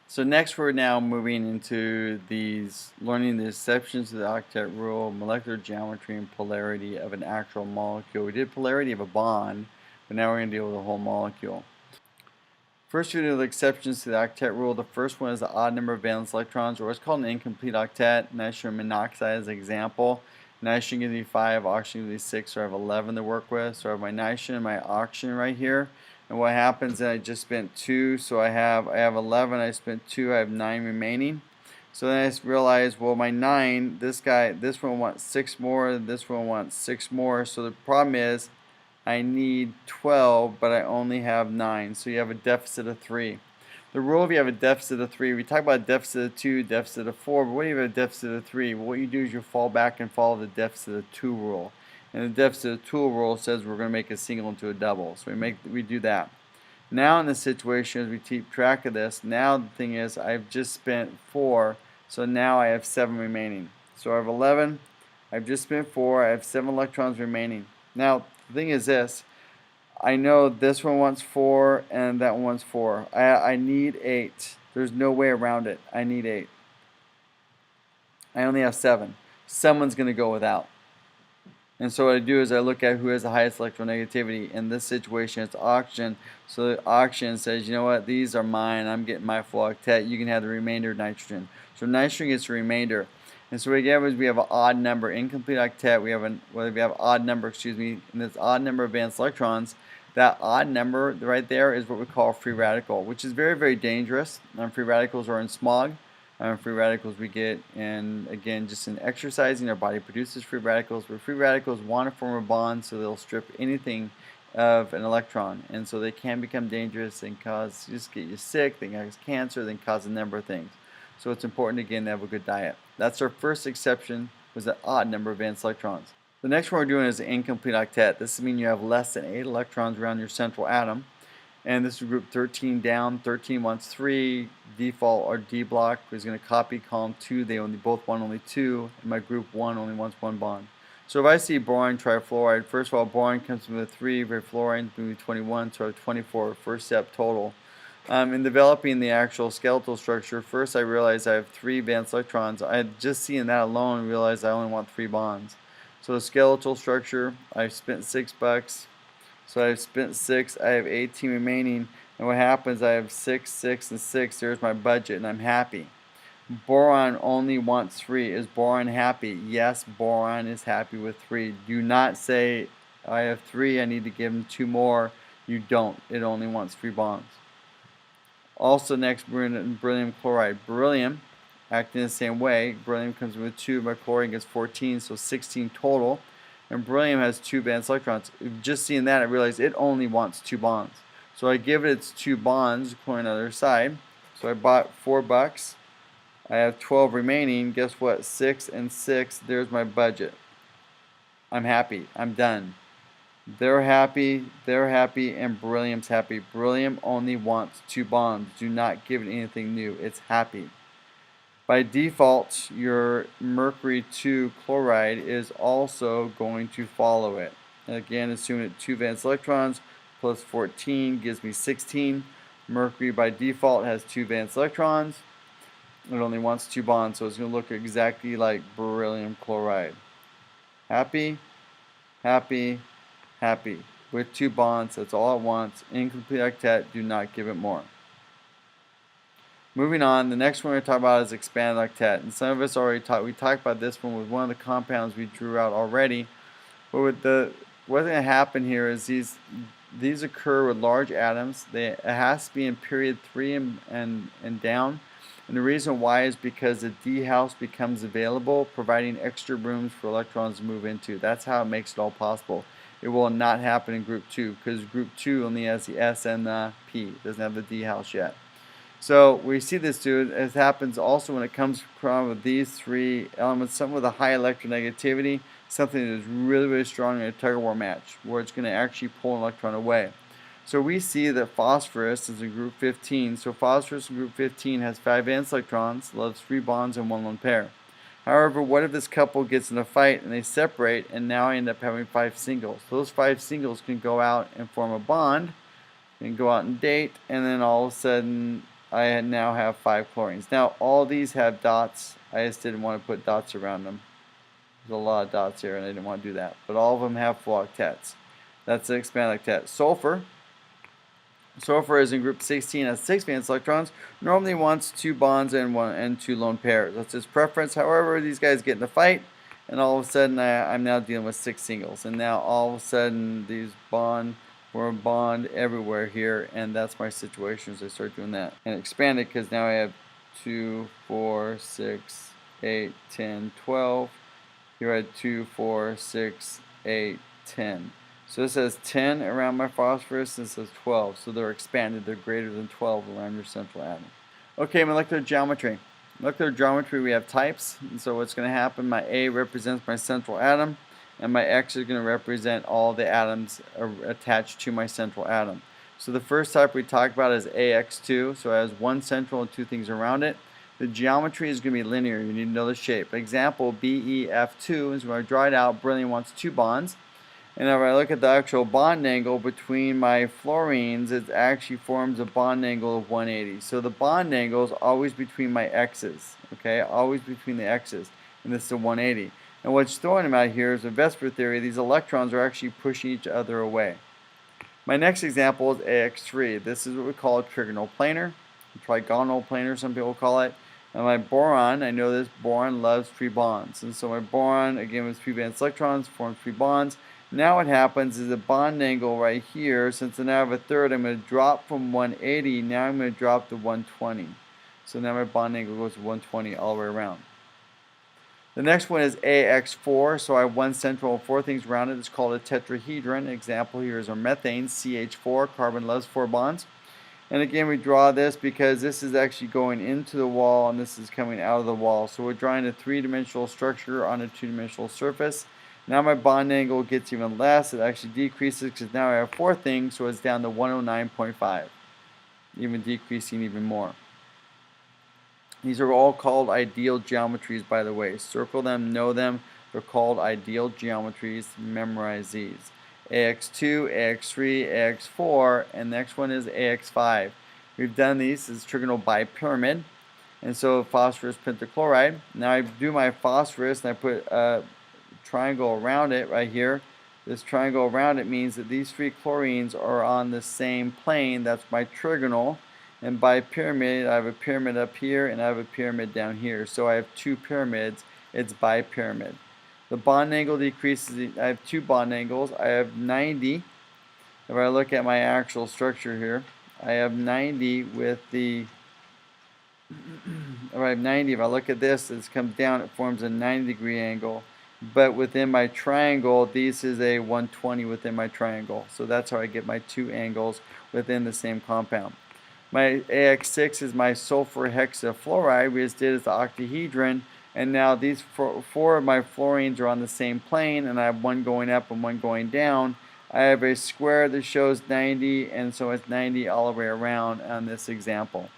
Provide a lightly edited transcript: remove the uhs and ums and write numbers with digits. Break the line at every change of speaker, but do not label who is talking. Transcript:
So next we're now moving into learning the exceptions to the octet rule, molecular geometry, and polarity of an actual molecule. We did polarity of a bond, but now we're going to deal with a whole molecule. First, we do the exceptions to the octet rule. The first one is the odd number of valence electrons, or what's called an incomplete octet. Nitrogen monoxide as an example. Nitrogen gives me 5, oxygen gives me 6, so I have 11 to work with. So I have my nitrogen and my oxygen right here. And what happens is I just spent 2, so I have 11, I spent 2, I have 9 remaining. So then I just realized, well, my 9, this one wants 6 more, this one wants 6 more. So the problem is I need 12, but I only have 9. So you have a deficit of 3. The rule, if you have a deficit of 3, we talk about a deficit of 2, deficit of 4, but what if you have a deficit of 3? Well, what you do is you fall back and follow the deficit of 2 rule. And the deficit of 2 rule says we're going to make a single into a double. So we do that. Now in this situation, as we keep track of this, now the thing is I've just spent 4, so now I have 7 remaining. So I have 11, I've just spent 4, I have 7 electrons remaining. Now the thing is this, I know this one wants 4 and that one wants 4. I need 8. There's no way around it. I need 8. I only have 7. Someone's going to go without. And so what I do is I look at who has the highest electronegativity. In this situation, it's oxygen. So the oxygen says, you know what, these are mine. I'm getting my full octet. You can have the remainder of nitrogen. So nitrogen gets the remainder. And so what we have is we have an odd number, incomplete octet. We have odd number, and this odd number of valence electrons. That odd number right there is what we call a free radical, which is very, very dangerous. Free radicals are in smog. Free radicals we get in, again, just in exercising. Our body produces free radicals, but free radicals want to form a bond, so they'll strip anything of an electron, and so they can become dangerous and just get you sick. They can cause cancer. They can cause a number of things. So it's important, again, to have a good diet. That's our first exception, was the odd number of valence electrons. The next one we're doing is an incomplete octet. This means you have less than 8 electrons around your central atom. And this is group 13 down. 13 wants 3. Default or D block is going to copy column 2. They both want only 2. And my group 1 only wants 1 bond. So if I see boron trifluoride, first of all, boron comes with 3, fluorine with 21, so I have 24, first step total. In developing the actual skeletal structure, first I realized I have 3 valence electrons. I had just seen that alone realized I only want 3 bonds. So the skeletal structure, I spent $6. So I've spent 6, I have 18 remaining, and what happens, I have 6, 6, and 6, there's my budget, and I'm happy. Boron only wants 3. Is boron happy? Yes, boron is happy with 3. Do not say, I have 3, I need to give him 2 more. You don't. It only wants 3 bonds. Also next, beryllium chloride. Beryllium, acting the same way. Beryllium comes with 2, but chlorine gets 14, so 16 total. And beryllium has 2 valence electrons. Just seeing that, I realized it only wants 2 bonds. So I give it its 2 bonds, chlorine on the other side. So I bought $4. I have 12 remaining. Guess what? 6 and 6. There's my budget. I'm happy. I'm done. They're happy, and beryllium's happy. Beryllium only wants 2 bonds. Do not give it anything new. It's happy. By default, your mercury 2 chloride is also going to follow it. Again, assuming that 2 valence electrons plus 14 gives me 16. Mercury by default has 2 valence electrons. It only wants 2 bonds, so it's going to look exactly like beryllium chloride. Happy, happy, happy. With 2 bonds, that's all it wants. Incomplete octet, do not give it more. Moving on, the next one we're going to talk about is expanded octet. And some of us already we talked about this one with one of the compounds we drew out already. But what's going to happen here is these occur with large atoms. It has to be in period 3 and down. And the reason why is because the D house becomes available, providing extra rooms for electrons to move into. That's how it makes it all possible. It will not happen in group 2 because group 2 only has the S and the P. It doesn't have the D house yet. So we see this, dude. It happens also when it comes from with these 3 elements, something with a high electronegativity, something that is really, really strong in a tug-of-war match, where it's going to actually pull an electron away. So we see that phosphorus is in group 15. So phosphorus in group 15 has 5 valence electrons, loves 3 bonds and 1 lone pair. However, what if this couple gets in a fight and they separate, and now I end up having 5 singles? Those 5 singles can go out and form a bond, and go out and date, and then all of a sudden I now have 5 chlorines. Now all these have dots. I just didn't want to put dots around them. There's a lot of dots here and I didn't want to do that. But all of them have full octets. That's an expanded octet. Sulfur. Sulfur is in group 16, has 6 valence electrons. Normally wants 2 bonds and 2 lone pairs. That's his preference. However, these guys get in a fight, and all of a sudden I'm now dealing with 6 singles. And now all of a sudden these we're bond everywhere here, and that's my situation as I start doing that. And expand it because now I have 2, 4, 6, 8, 10, 12. Here I had 2, 4, 6, 8, 10. So this says 10 around my phosphorus, this says 12. So they're expanded, they're greater than 12 around your central atom. Okay, molecular geometry. Molecular geometry, we have types. And so what's going to happen, my A represents my central atom, and my X is going to represent all the atoms attached to my central atom. So the first type we talk about is AX2, so it has one central and 2 things around it. The geometry is going to be linear, you need to know the shape. Example, BeF2 is when I draw it out, beryllium wants 2 bonds. And if I look at the actual bond angle between my fluorines, it actually forms a bond angle of 180. So the bond angle is always between my X's, okay? Always between the X's, and this is a 180. And what's throwing them out here is a VSEPR theory. These electrons are actually pushing each other away. My next example is AX3. This is what we call a trigonal planar, trigonal planar, some people call it. And my boron, I know this boron loves 3 bonds. And so my boron, again with 3 valence electrons, forms 3 bonds. Now what happens is the bond angle right here, since I now have a third, I'm going to drop from 180, now I'm going to drop to 120. So now my bond angle goes to 120 all the way around. The next one is AX4, so I have one central and 4 things around it. It's called a tetrahedron. An example here is our methane, CH4, carbon loves 4 bonds. And again, we draw this because this is actually going into the wall and this is coming out of the wall. So we're drawing a 3-dimensional structure on a 2-dimensional surface. Now my bond angle gets even less. It actually decreases because now I have 4 things, so it's down to 109.5, even decreasing even more. These are all called ideal geometries, by the way. Circle them, know them. They're called ideal geometries. Memorize these. AX2, AX3, AX4, and the next one is AX5. We've done these as trigonal bipyramid, and so phosphorus pentachloride. Now I do my phosphorus and I put triangle around it right here. This triangle around it means that these 3 chlorines are on the same plane. That's my trigonal. And by pyramid, I have a pyramid up here and I have a pyramid down here. So I have 2 pyramids. It's bipyramid. The bond angle decreases. I have 2 bond angles. I have 90. If I look at my actual structure here, I have 90 with the if I look at this, it comes down, it forms a 90-degree angle. But within my triangle, this is a 120 within my triangle. So that's how I get my 2 angles within the same compound. My AX6 is my sulfur hexafluoride. We just did is the octahedron. And now these 4 of my fluorines are on the same plane, and I have one going up and one going down. I have a square that shows 90, and so it's 90 all the way around on this example.